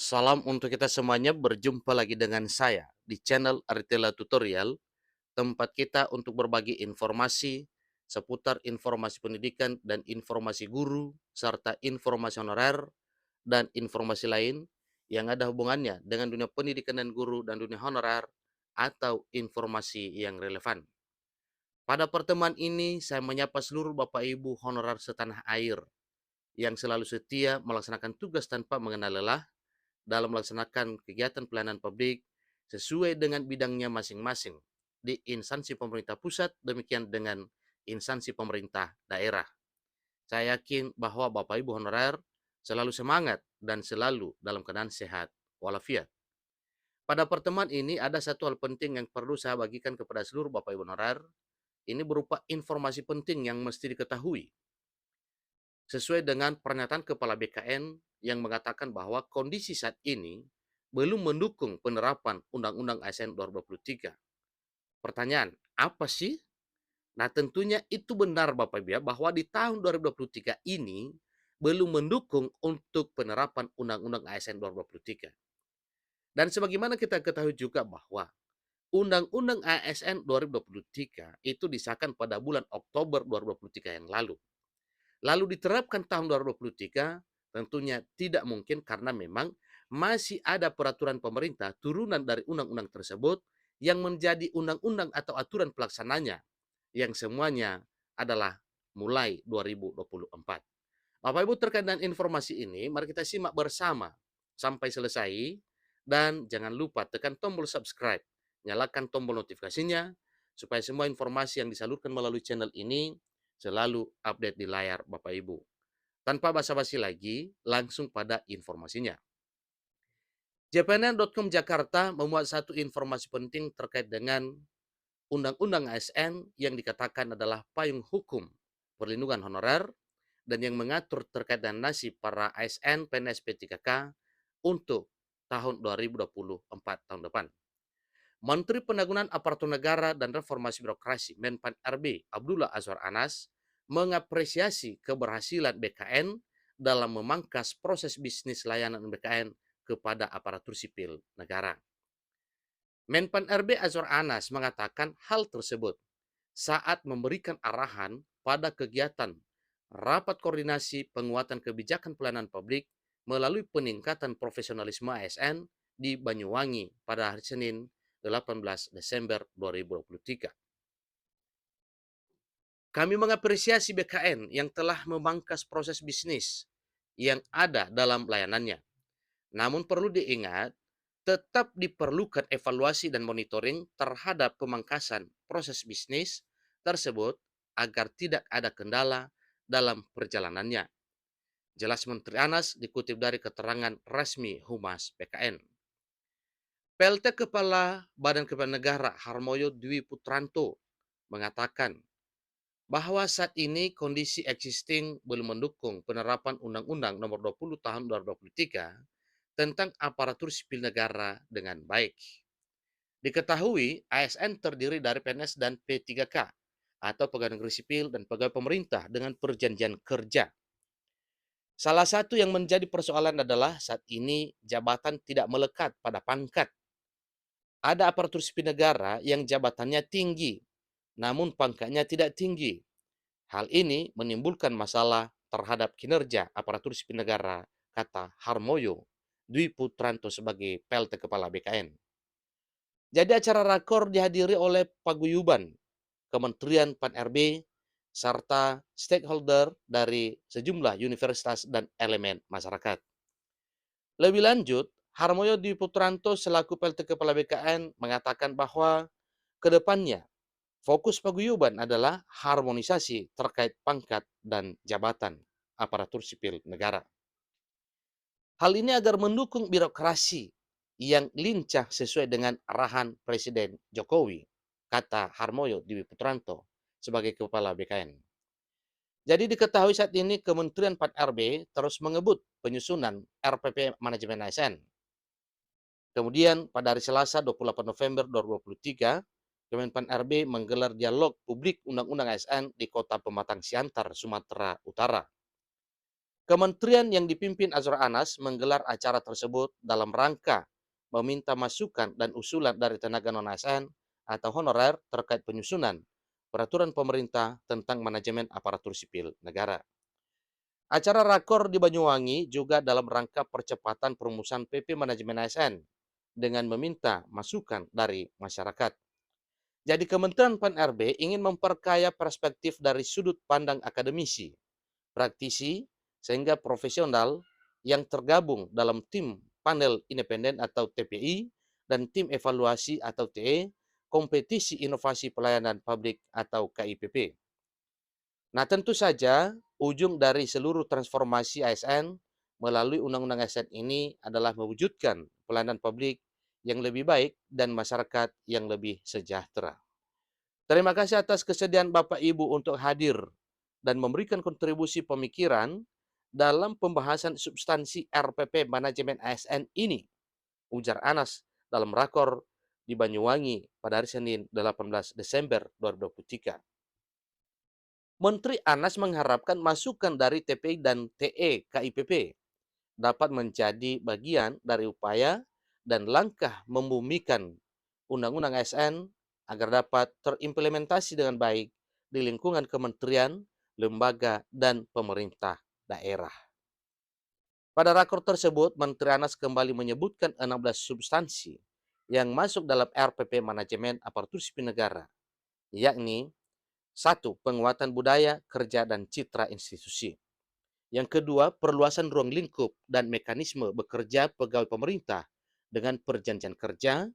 Salam untuk kita semuanya, berjumpa lagi dengan saya di channel Aritela Tutorial, tempat kita untuk berbagi informasi seputar informasi pendidikan dan informasi guru, serta informasi honorer dan informasi lain yang ada hubungannya dengan dunia pendidikan dan guru dan dunia honorer atau informasi yang relevan. Pada pertemuan ini, saya menyapa seluruh Bapak Ibu honorer setanah air yang selalu setia melaksanakan tugas tanpa mengenal lelah dalam melaksanakan kegiatan pelayanan publik sesuai dengan bidangnya masing-masing di instansi pemerintah pusat, demikian dengan instansi pemerintah daerah. Saya yakin bahwa Bapak Ibu honorer selalu semangat dan selalu dalam keadaan sehat walafiat. Pada pertemuan ini ada satu hal penting yang perlu saya bagikan kepada seluruh Bapak Ibu honorer. Ini berupa informasi penting yang mesti diketahui sesuai dengan pernyataan Kepala BKN yang mengatakan bahwa kondisi saat ini belum mendukung penerapan Undang-Undang ASN 2023. Pertanyaan, apa sih? Nah, tentunya itu benar Bapak Ibu ya, bahwa di tahun 2023 ini belum mendukung untuk penerapan Undang-Undang ASN 2023. Dan sebagaimana kita ketahui juga bahwa Undang-Undang ASN 2023 itu disahkan pada bulan Oktober 2023 yang lalu. Lalu diterapkan tahun 2023, tentunya tidak mungkin karena memang masih ada peraturan pemerintah turunan dari undang-undang tersebut yang menjadi undang-undang atau aturan pelaksananya yang semuanya adalah mulai 2024. Bapak Ibu, terkait dengan informasi ini, mari kita simak bersama sampai selesai dan jangan lupa tekan tombol subscribe, nyalakan tombol notifikasinya supaya semua informasi yang disalurkan melalui channel ini selalu update di layar Bapak Ibu. Tanpa basa-basi lagi, langsung pada informasinya. JPNN.com Jakarta memuat satu informasi penting terkait dengan Undang-Undang ASN yang dikatakan adalah payung hukum perlindungan honorer dan yang mengatur terkait dengan nasib para ASN PNS P3K untuk tahun 2024 tahun depan. Menteri Penanggulangan Aparatur Negara dan Reformasi Birokrasi Menpan RB Abdullah Azwar Anas mengapresiasi keberhasilan BKN dalam memangkas proses bisnis layanan BKN kepada aparatur sipil negara. Menpan RB Azwar Anas mengatakan hal tersebut saat memberikan arahan pada kegiatan rapat koordinasi penguatan kebijakan pelayanan publik melalui peningkatan profesionalisme ASN di Banyuwangi pada hari Senin 18 Desember 2023. Kami mengapresiasi BKN yang telah memangkas proses bisnis yang ada dalam layanannya. Namun perlu diingat, tetap diperlukan evaluasi dan monitoring terhadap pemangkasan proses bisnis tersebut agar tidak ada kendala dalam perjalanannya. Jelas Menteri Anas dikutip dari keterangan resmi Humas BKN. PLT Kepala Badan Kepegawaian Negara Harmoyo Dwi Putranto mengatakan bahwa saat ini kondisi existing belum mendukung penerapan Undang-Undang Nomor 20 Tahun 2023 tentang aparatur sipil negara dengan baik. Diketahui ASN terdiri dari PNS dan P3K atau pegawai negeri sipil dan pegawai pemerintah dengan perjanjian kerja. Salah satu yang menjadi persoalan adalah saat ini jabatan tidak melekat pada pangkat. Ada aparatur sipil negara yang jabatannya tinggi, namun pangkatnya tidak tinggi. Hal ini menimbulkan masalah terhadap kinerja aparatur sipil negara, kata Harmoyo Dwi Putranto sebagai PLT Kepala BKN. Jadi acara rakor dihadiri oleh paguyuban Kementerian Pan-RB serta stakeholder dari sejumlah universitas dan elemen masyarakat. Lebih lanjut, Harmoyo Dwi Putranto selaku PLT Kepala BKN mengatakan bahwa kedepannya fokus paguyuban adalah harmonisasi terkait pangkat dan jabatan aparatur sipil negara. Hal ini agar mendukung birokrasi yang lincah sesuai dengan arahan Presiden Jokowi, kata Harmoyo Dwi Putranto sebagai Kepala BKN. Jadi diketahui saat ini Kementerian Pan-RB terus mengebut penyusunan RPP Manajemen ASN. Kemudian pada hari Selasa 28 November 2023, Kemenpan RB menggelar dialog publik Undang-Undang ASN di Kota Pematang Siantar, Sumatera Utara. Kementerian yang dipimpin Azwar Anas menggelar acara tersebut dalam rangka meminta masukan dan usulan dari tenaga non-ASN atau honorer terkait penyusunan peraturan pemerintah tentang manajemen aparatur sipil negara. Acara rakor di Banyuwangi juga dalam rangka percepatan perumusan PP Manajemen ASN dengan meminta masukan dari masyarakat. Jadi Kementerian PAN-RB ingin memperkaya perspektif dari sudut pandang akademisi, praktisi, sehingga profesional yang tergabung dalam tim panel independen atau TPI dan tim evaluasi atau TE, kompetisi inovasi pelayanan publik atau KIPP. Nah, tentu saja ujung dari seluruh transformasi ASN melalui Undang-Undang ASN ini adalah mewujudkan pelayanan publik yang lebih baik dan masyarakat yang lebih sejahtera. Terima kasih atas kesediaan Bapak Ibu untuk hadir dan memberikan kontribusi pemikiran dalam pembahasan substansi RPP Manajemen ASN ini, ujar Anas dalam rakor di Banyuwangi pada hari Senin 18 Desember 2023. Menteri Anas mengharapkan masukan dari TPI dan TE KIPP dapat menjadi bagian dari upaya dan langkah membumikan Undang-Undang ASN agar dapat terimplementasi dengan baik di lingkungan kementerian, lembaga, dan pemerintah daerah. Pada rakor tersebut, Menteri Anas kembali menyebutkan 16 substansi yang masuk dalam RPP Manajemen Aparatur Sipil Negara, yakni 1. Penguatan budaya, kerja, dan citra institusi. Yang kedua, perluasan ruang lingkup dan mekanisme bekerja pegawai pemerintah dengan perjanjian kerja.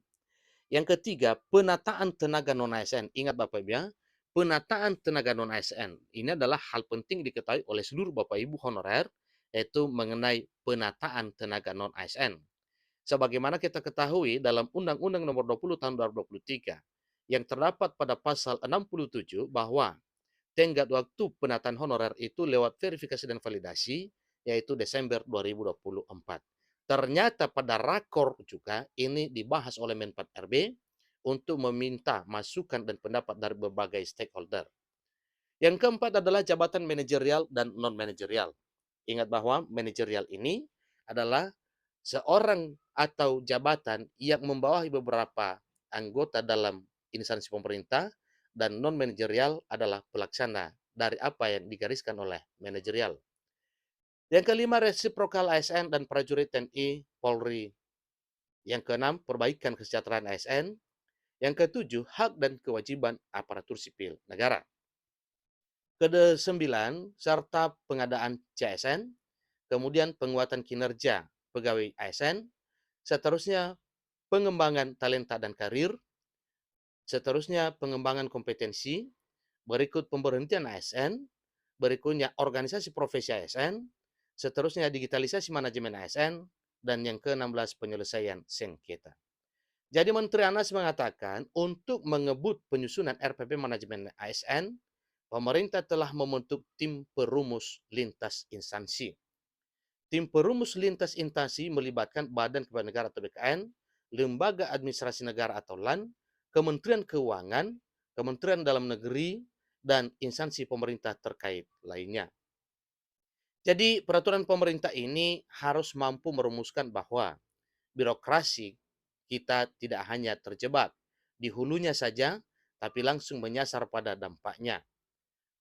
Yang ketiga, penataan tenaga non-ASN. Ingat Bapak Ibu ya, penataan tenaga non-ASN ini adalah hal penting diketahui oleh seluruh Bapak Ibu honorer, yaitu mengenai penataan tenaga non-ASN. Sebagaimana kita ketahui dalam Undang-Undang Nomor 20 Tahun 2023 yang terdapat pada pasal 67 bahwa tenggat waktu penataan honorer itu lewat verifikasi dan validasi, yaitu Desember 2024. Ternyata pada rakor juga ini dibahas oleh Menpan RB untuk meminta masukan dan pendapat dari berbagai stakeholder. Yang keempat adalah jabatan manajerial dan non-manajerial. Ingat bahwa manajerial ini adalah seorang atau jabatan yang membawahi beberapa anggota dalam instansi pemerintah, dan non-manajerial adalah pelaksana dari apa yang digariskan oleh manajerial. Yang kelima, resiprokal ASN dan prajurit TNI Polri. Yang keenam, perbaikan kesejahteraan ASN. Yang ketujuh, hak dan kewajiban aparatur sipil negara. Kesembilan, serta pengadaan CSN, kemudian penguatan kinerja pegawai ASN, seterusnya pengembangan talenta dan karir, seterusnya pengembangan kompetensi, berikut pemberhentian ASN, berikutnya organisasi profesi ASN, seterusnya digitalisasi manajemen ASN, dan yang ke-16 penyelesaian sengketa. Jadi Menteri Anas mengatakan untuk mengebut penyusunan RPP manajemen ASN, pemerintah telah membentuk tim perumus lintas instansi. Tim perumus lintas instansi melibatkan Badan Kepegawaian Negara atau BKN, Lembaga Administrasi Negara atau LAN, Kementerian Keuangan, Kementerian Dalam Negeri, dan instansi pemerintah terkait lainnya. Jadi peraturan pemerintah ini harus mampu merumuskan bahwa birokrasi kita tidak hanya terjebak di hulunya saja, tapi langsung menyasar pada dampaknya,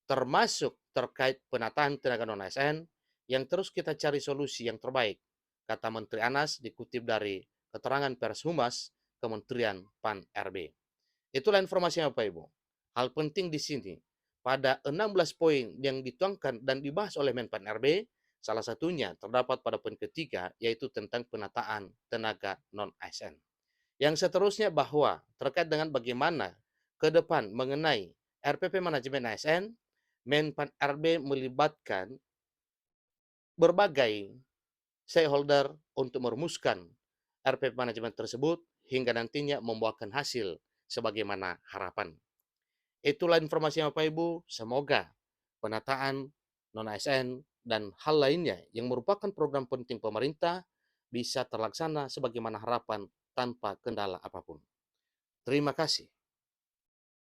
termasuk terkait penataan tenaga non-ASN yang terus kita cari solusi yang terbaik, kata Menteri Anas dikutip dari keterangan pers Humas Kementerian PAN-RB. Itulah informasinya Bapak Ibu. Hal penting di sini, pada 16 poin yang dituangkan dan dibahas oleh Menpan RB, salah satunya terdapat pada poin ketiga, yaitu tentang penataan tenaga non-ASN. Yang seterusnya bahwa terkait dengan bagaimana ke depan mengenai RPP manajemen ASN, Menpan RB melibatkan berbagai stakeholder untuk merumuskan RPP manajemen tersebut hingga nantinya membuahkan hasil sebagaimana harapan. Itulah informasi Bapak Ibu, semoga penataan non-ASN dan hal lainnya yang merupakan program penting pemerintah bisa terlaksana sebagaimana harapan tanpa kendala apapun. Terima kasih.